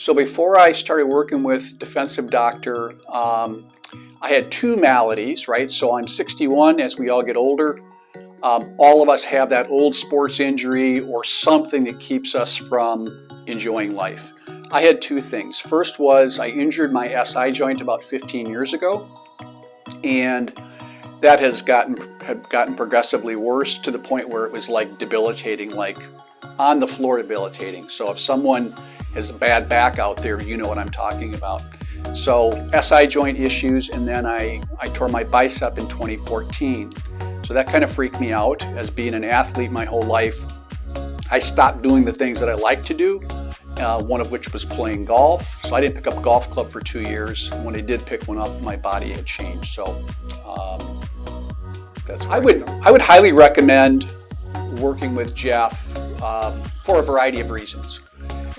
So before I started working with Defensive Doctor, I had two maladies, right? So I'm 61. As we all get older, all of us have that old sports injury or something that keeps us from enjoying life. I had two things. First was I injured my SI joint about 15 years ago, and that had gotten progressively worse to the point where it was like debilitating, like on the floor debilitating. So if someone has a bad back out there, you know what I'm talking about. So SI joint issues, and then I tore my bicep in 2014. So that kind of freaked me out. As being an athlete my whole life, I stopped doing the things that I like to do, one of which was playing golf. So I didn't pick up a golf club for 2 years. When I did pick one up, my body had changed. So I would highly recommend working with Jeff for a variety of reasons.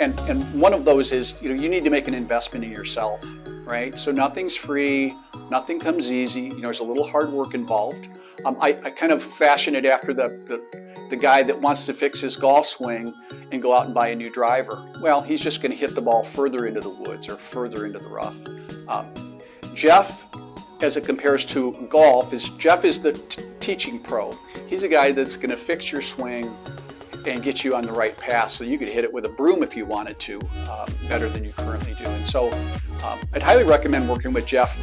And one of those is, you need to make an investment in yourself, right? So nothing's free, nothing comes easy. There's a little hard work involved. I kind of fashion it after the guy that wants to fix his golf swing and go out and buy a new driver. Well, he's just going to hit the ball further into the woods or further into the rough. Jeff, as it compares to golf, Jeff is the teaching pro. He's a guy that's going to fix your swing and get you on the right path so you could hit it with a broom if you wanted to, better than you currently do. And so I'd highly recommend working with Jeff.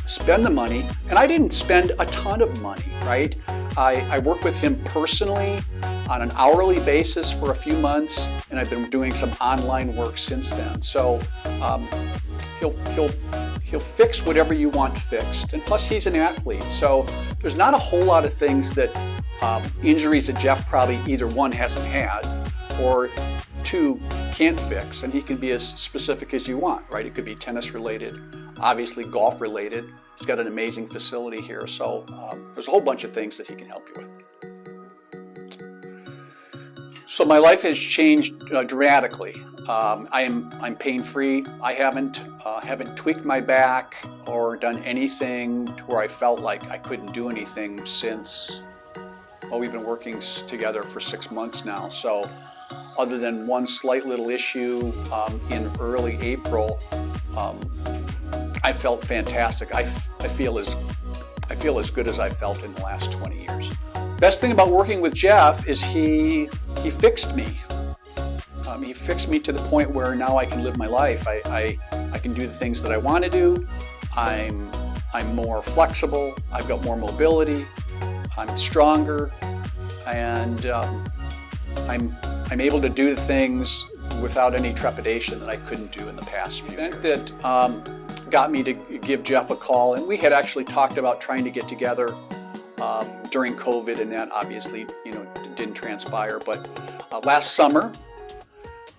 Spend the money, and I didn't spend a ton of money, right? I worked with him personally on an hourly basis for a few months, and I've been doing some online work since then. So he'll fix whatever you want fixed, and plus he's an athlete, so there's not a whole lot of things that injuries that Jeff probably either one hasn't had or two can't fix, and he can be as specific as you want, right? It could be tennis related, obviously golf related. He's got an amazing facility here, so there's a whole bunch of things that he can help you with. So my life has changed dramatically. I'm pain-free. I haven't tweaked my back or done anything to where I felt like I couldn't do anything since. Well, we've been working together for 6 months now. So, other than one slight little issue in early April, I felt fantastic. I feel as good as I felt in the last 20 years. Best thing about working with Jeff is he fixed me. He fixed me to the point where now I can live my life. I can do the things that I want to do. I'm more flexible. I've got more mobility. I'm stronger, and I'm able to do things without any trepidation that I couldn't do in the past few years. That got me to give Jeff a call, and we had actually talked about trying to get together during COVID, and that obviously didn't transpire. But last summer,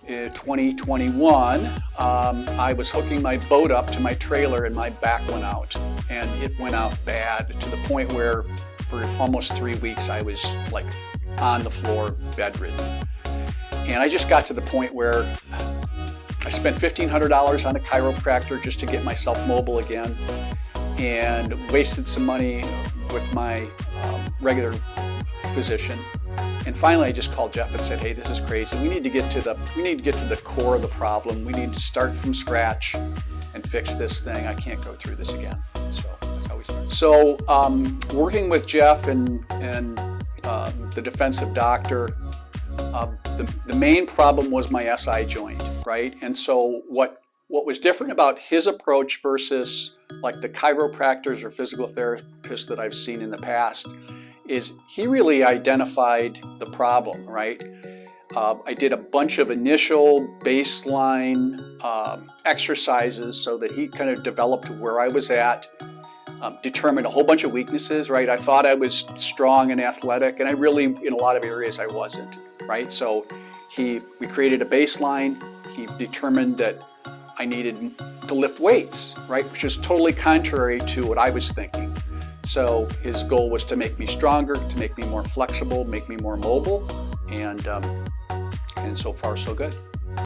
2021, I was hooking my boat up to my trailer, and my back went out, and it went out bad to the point where for almost 3 weeks I was like on the floor, bedridden. And I just got to the point where I spent $1,500 on a chiropractor just to get myself mobile again, and wasted some money with my regular physician. And finally I just called Jeff and said, hey, this is crazy. We need to get to the core of the problem. We need to start from scratch and fix this thing. I can't go through this again. So that's how we started. So working with Jeff and the Defensive Doctor, the main problem was my SI joint, right? And so what was different about his approach versus like the chiropractors or physical therapists that I've seen in the past is he really identified the problem, right? I did a bunch of initial baseline exercises so that he kind of developed where I was at, determined a whole bunch of weaknesses, right? I thought I was strong and athletic, and I really, in a lot of areas, I wasn't, right? So we created a baseline. He determined that I needed to lift weights, right? Which is totally contrary to what I was thinking. So his goal was to make me stronger, to make me more flexible, make me more mobile, and so far so good.